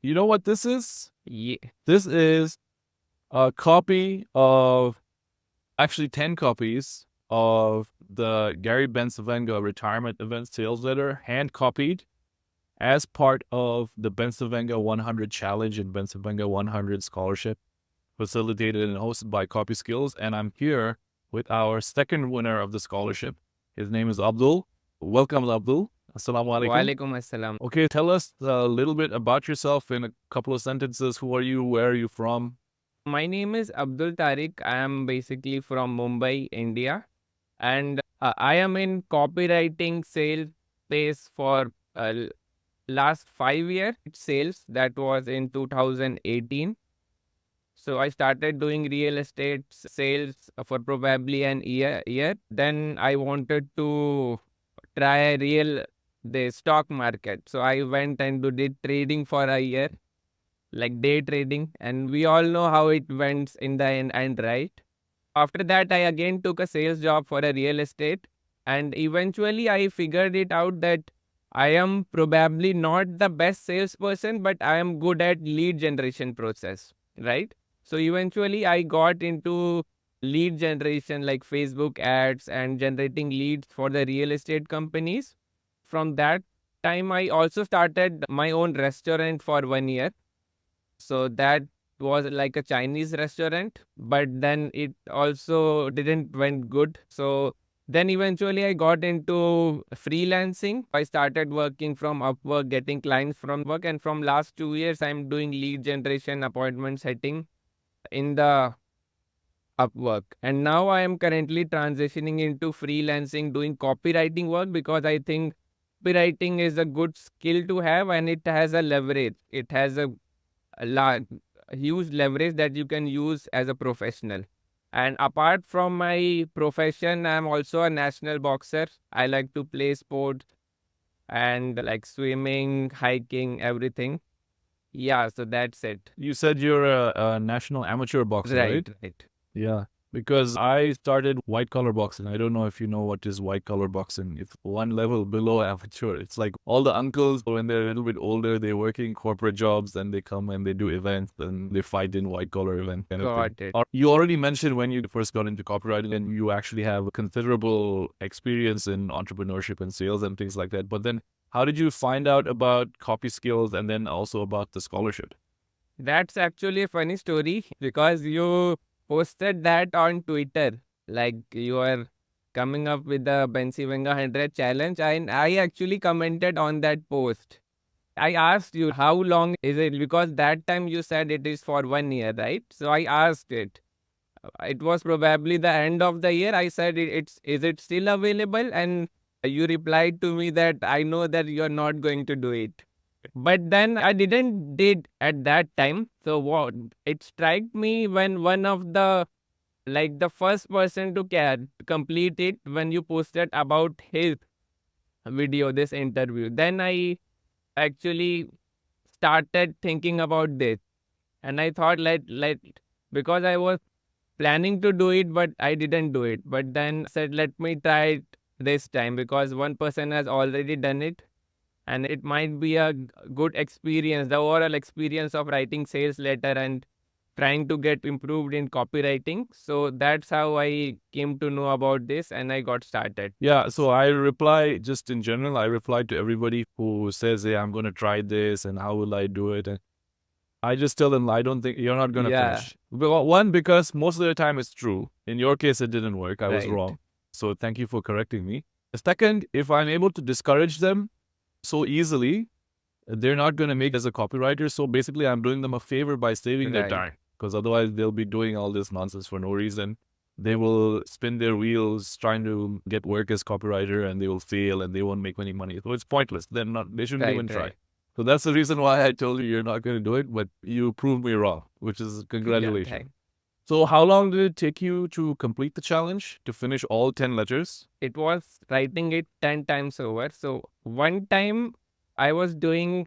You know what this is? Yeah. This is a copy of, actually 10 copies of the Gary Bencivenga retirement event sales letter, hand copied as part of the Bencivenga 100 Challenge and Bencivenga 100 Scholarship, facilitated and hosted by CopySkills. And I'm here with our second winner of the scholarship. His name is Abdul. Welcome, Abdul. Assalamu alaikum. Walaikum assalam. Okay, tell us a little bit about yourself in a couple of sentences. Who are you? Where are you from? My name is Abdul Tariq. I am basically from Mumbai, India. And I am in copywriting sales space for last 5 years. Sales, that was in 2018. So I started doing real estate sales for probably an year. Then I wanted to try the stock market. So I went and did trading for a year, like day trading, and we all know how it went in the end, right? After that, I again took a sales job for a real estate, and eventually I figured it out that I am probably not the best salesperson, but I am good at lead generation process, right? So eventually I got into lead generation, like Facebook ads and generating leads for the real estate companies. From that time, I also started my own restaurant for 1 year. So that was like a Chinese restaurant, but then it also didn't went good. So then eventually I got into freelancing. I started working from Upwork, getting clients from work, and from last 2 years I'm doing lead generation, appointment setting in the Upwork. And now I am currently transitioning into freelancing, doing copywriting work, because I think copywriting is a good skill to have, and it has a leverage. It has a huge leverage that you can use as a professional. And apart from my profession, I'm also a national boxer. I like to play sports and like swimming, hiking, everything. Yeah, so that's it. You said you're a national amateur boxer, Right, right? right. Yeah, because I started white collar boxing. I don't know if you know what is white collar boxing. It's one level below amateur. It's like all the uncles, when they're a little bit older, they're working corporate jobs and they come and they do events and they fight in white collar event kind of thing. Got it. You already mentioned when you first got into copywriting and you actually have considerable experience in entrepreneurship and sales and things like that. But then how did you find out about copy skills and then also about the scholarship? That's actually a funny story because you posted that on Twitter. Like you are coming up with the Bencivenga 100 challenge, and I actually commented on that post. I asked you how long is it, because that time you said it is for 1 year, right? So I asked it. It was probably the end of the year. I said, It's is it still available?" And you replied to me that I know that you're not going to do it. But then I didn't did at that time. So what it struck me when one of the, like, the first person to complete it, when you posted about his video, this interview. Then I actually started thinking about this, and I thought, because I was planning to do it, but I didn't do it. But then said, let me try it this time, because one person has already done it, and it might be a good experience, the overall experience of writing sales letter and trying to get improved in copywriting. So that's how I came to know about this, and I got started. Yeah, so I reply just in general, I reply to everybody who says, "Hey, I'm going to try this and how will I do it?" And I just tell them, I don't think you're not going to Yeah, finish. Well, one, because most of the time it's true. In your case, it didn't work. I was right. wrong. So thank you for correcting me. Second, if I'm able to discourage them so easily, they're not going to make it as a copywriter. So basically, I'm doing them a favor by saving their Right. time because otherwise they'll be doing all this nonsense for no reason. They will spin their wheels trying to get work as copywriter and they will fail and they won't make any money. So it's pointless. They're not, they shouldn't Right, even try. right. So that's the reason why I told you you're not going to do it, but you proved me wrong, which is Yeah, congratulations. thanks. So how long did it take you to complete the challenge, to finish all 10 letters? It was writing it 10 times over. So one time I was doing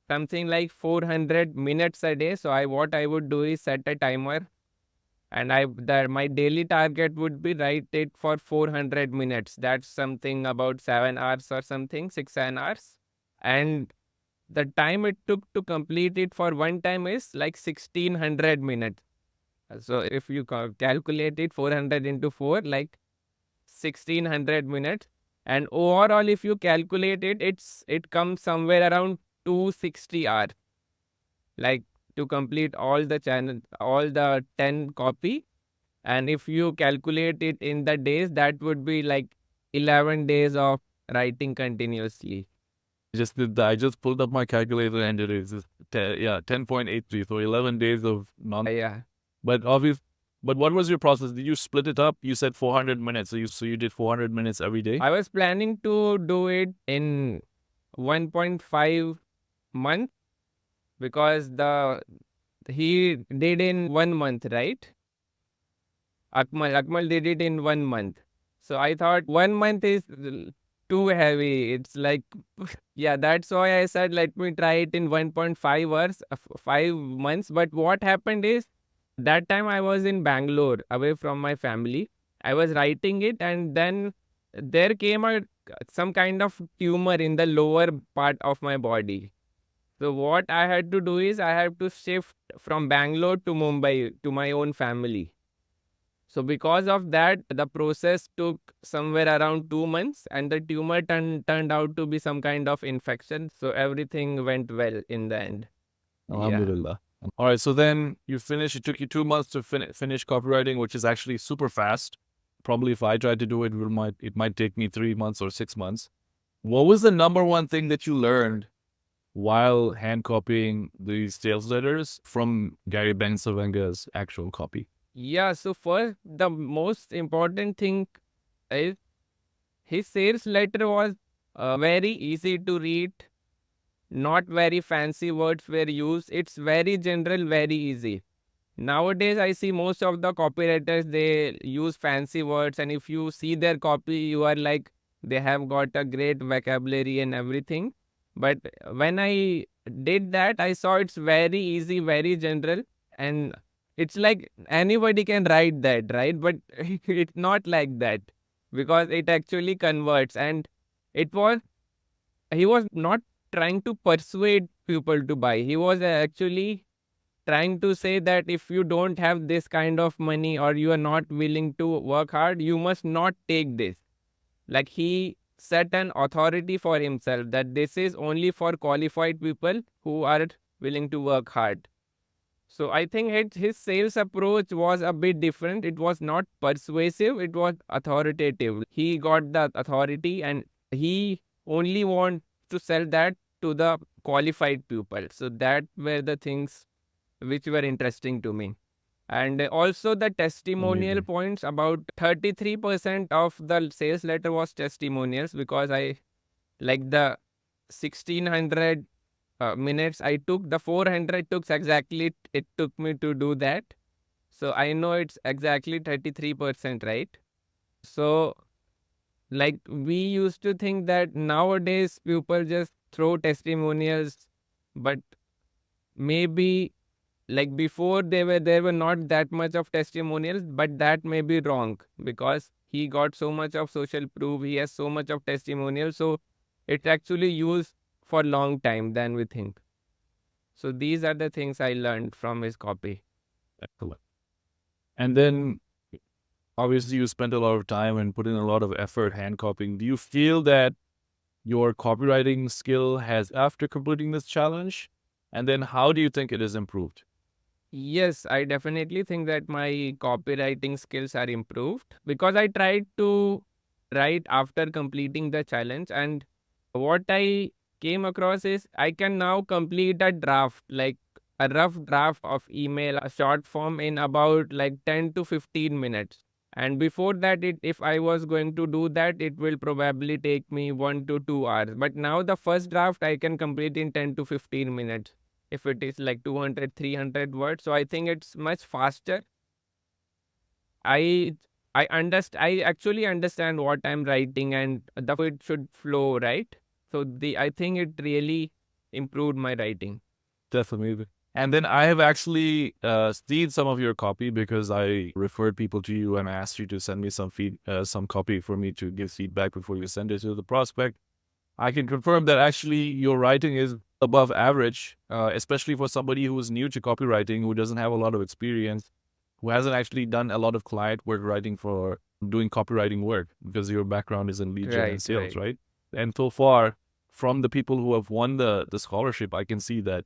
something like 400 minutes a day. So what I would do is set a timer, and my daily target would be write it for 400 minutes. That's something about 7 hours or something, 6 7 hours. And the time it took to complete it for one time is like 1600 minutes. So if you calculate it 400 into 4, like 1600 minutes. And overall, if you calculate it, it comes somewhere around 260 hours. Like to complete all the channel, all the 10 copy. And if you calculate it in the days, that would be like 11 days of writing continuously. Just did that. I just pulled up my calculator and it is 10.83. So 11 days of non. Yeah. But but what was your process? Did you split it up? You said 400 minutes. So you did 400 minutes every day? I was planning to do it in 1.5 month because he did in 1 month, right? Akmal did it in 1 month. So I thought 1 month is too heavy. It's like, yeah, that's why I said, let me try it in 1.5 hours, 5 months. But what happened is that time I was in Bangalore away from my family. I was writing it and then there came some kind of tumor in the lower part of my body. So what I had to do is I have to shift from Bangalore to Mumbai to my own family. So because of that, the process took somewhere around 2 months, and the tumor turned out to be some kind of infection. So everything went well in the end. Yeah. Alhamdulillah. All right. So then you finish. It took you 2 months to finish copywriting, which is actually super fast. Probably if I tried to do it, it might take me 3 months or 6 months. What was the number one thing that you learned while hand copying these sales letters from Gary Bencivenga's actual copy? Yeah. So first, the most important thing is his sales letter was very easy to read. Not very fancy words were used. It's very general, very easy. Nowadays, I see most of the copywriters, they use fancy words, and if you see their copy, you are like, they have got a great vocabulary and everything. But when I did that, I saw it's very easy, very general, and it's like anybody can write that, right? But it's not like that because it actually converts. And it was, he was not trying to persuade people to buy. He was actually trying to say that if you don't have this kind of money or you are not willing to work hard, you must not take this. Like he set an authority for himself that this is only for qualified people who are willing to work hard. So I think his sales approach was a bit different. It was not persuasive, it was authoritative. He got the authority and he only wants to sell that to the qualified people. So that were the things which were interesting to me. And also the testimonial Amazing. points, about 33% of the sales letter was testimonials because I like the 1600 minutes I took, the 400 took exactly, it took me to do that. So I know it's exactly 33%, right? So like we used to think that nowadays people just throw testimonials, but maybe like before there were not that much of testimonials, but that may be wrong because he got so much of social proof, he has so much of testimonials, so it's actually used for long time than we think. So these are the things I learned from his copy. Excellent. And then obviously you spent a lot of time and put in a lot of effort hand copying. Do you feel that your copywriting skill has after completing this challenge? And then how do you think it has improved? Yes, I definitely think that my copywriting skills are improved because I tried to write after completing the challenge, and what I came across is I can now complete a draft, like a rough draft of email, a short form in about like 10 to 15 minutes. And before that, if I was going to do that, it will probably take me 1 to 2 hours. But now the first draft I can complete in 10 to 15 minutes if it is like 200, 300 words. So I think it's much faster. I I actually understand what I'm writing and the it should flow, right? So I think it really improved my writing. Definitely. And then I have actually seen some of your copy because I referred people to you and I asked you to send me some copy for me to give feedback before you send it to the prospect. I can confirm that actually your writing is above average, especially for somebody who is new to copywriting, who doesn't have a lot of experience, who hasn't actually done a lot of client work writing for doing copywriting work, because your background is in lead gen and Right, sales, right. right? And so far, from the people who have won the scholarship, I can see that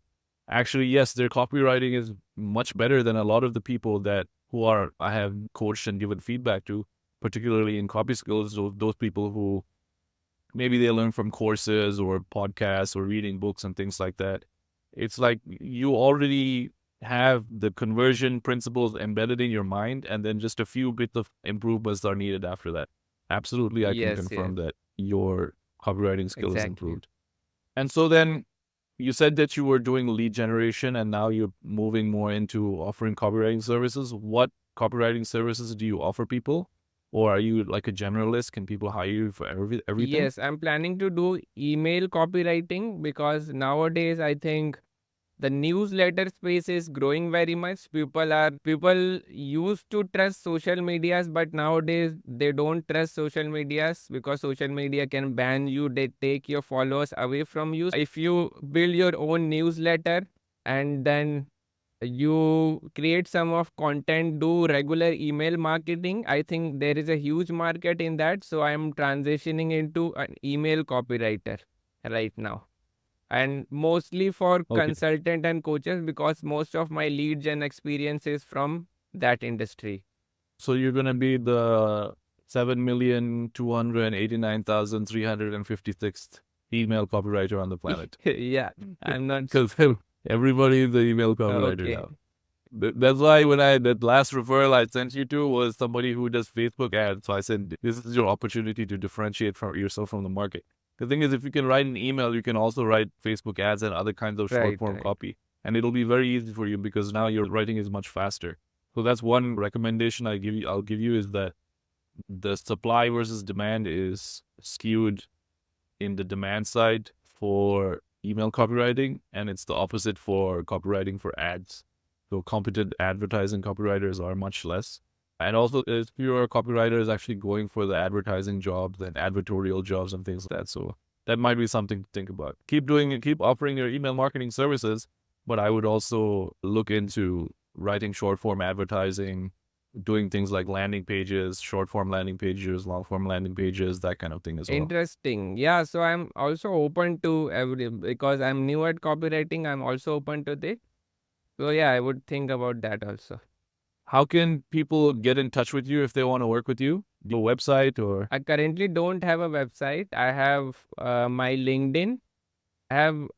actually, yes, their copywriting is much better than a lot of the people that who are I have coached and given feedback to, particularly in CopySkills, those people who maybe they learn from courses or podcasts or reading books and things like that. It's like you already have the conversion principles embedded in your mind, and then just a few bits of improvements are needed after that. Absolutely, I can Yes, yes, confirm that your copywriting skill is exactly. improved. And so then you said that you were doing lead generation and now you're moving more into offering copywriting services. What copywriting services do you offer people? Or are you like a generalist? Can people hire you for everything? Yes, I'm planning to do email copywriting because nowadays I think the newsletter space is growing very much. People used to trust social medias, but nowadays they don't trust social medias because social media can ban you, they take your followers away from you. If you build your own newsletter and then you create some of content, do regular email marketing, I think there is a huge market in that. So I'm transitioning into an email copywriter right now, and mostly for Okay. consultant and coaches because most of my lead gen experience is from that industry. So you're gonna be the 7,289,356th email copywriter on the planet. Yeah, I'm not. Because everybody is the email copywriter Okay. now. That's why when that last referral I sent you to was somebody who does Facebook ads. So I said, this is your opportunity to differentiate from yourself from the market. The thing is, if you can write an email, you can also write Facebook ads and other kinds of short Right, form right. copy. And it'll be very easy for you because now your writing is much faster. So that's one recommendation I'll give you is that the supply versus demand is skewed in the demand side for email copywriting, and it's the opposite for copywriting for ads. So competent advertising copywriters are much less. And also, if your copywriter is actually going for the advertising jobs and advertorial jobs and things like that. So that might be something to think about. Keep doing it, keep offering your email marketing services, but I would also look into writing short form advertising, doing things like landing pages, short form landing pages, long form landing pages, that kind of thing as well. Interesting. Yeah, so I'm also open to every because I'm new at copywriting, I'm also open to this. So yeah, I would think about that also. How can people get in touch with you if they want to work with you? Do you have a website or? I currently don't have a website. I have my LinkedIn. I'm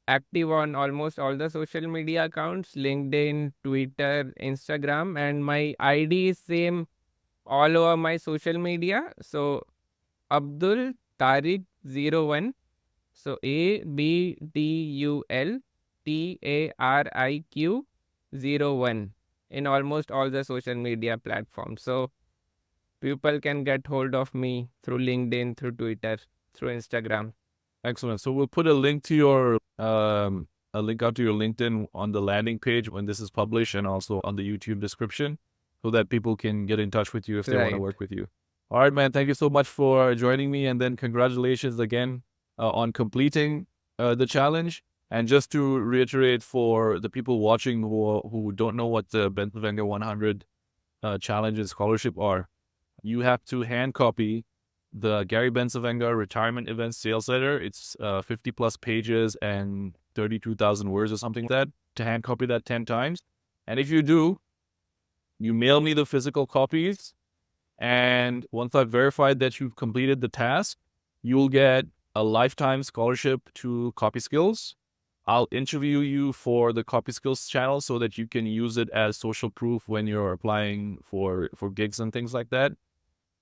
active on almost all the social media accounts, LinkedIn, Twitter, Instagram, and my ID is same all over my social media. So Abdul Tariq 01. So ABDULTARIQ 01 in almost all the social media platforms. So people can get hold of me through LinkedIn, through Twitter, through Instagram. Excellent. So we'll put a link to your a link out to your LinkedIn on the landing page when this is published, and also on the YouTube description, so that people can get in touch with you if they want to Right. work with you. All right, man. Thank you so much for joining me, and then congratulations again on completing the challenge. And just to reiterate for the people watching who don't know what the Bencivenga 100 challenge and scholarship are, you have to hand copy the Gary Bencivenga retirement event sales letter. It's 50 plus pages and 32,000 words or something like that. To hand copy that 10 times. And if you do, you mail me the physical copies. And once I've verified that you've completed the task, you'll get a lifetime scholarship to CopySkills. I'll interview you for the CopySkills channel so that you can use it as social proof when you're applying for gigs and things like that.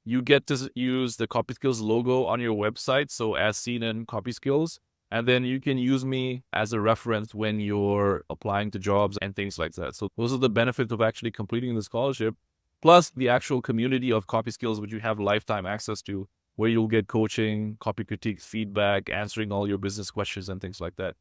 You get to use the CopySkills logo on your website, so as seen in CopySkills, and then you can use me as a reference when you're applying to jobs and things like that. So those are the benefits of actually completing the scholarship, plus the actual community of CopySkills, which you have lifetime access to, where you'll get coaching, copy critiques, feedback, answering all your business questions and things like that.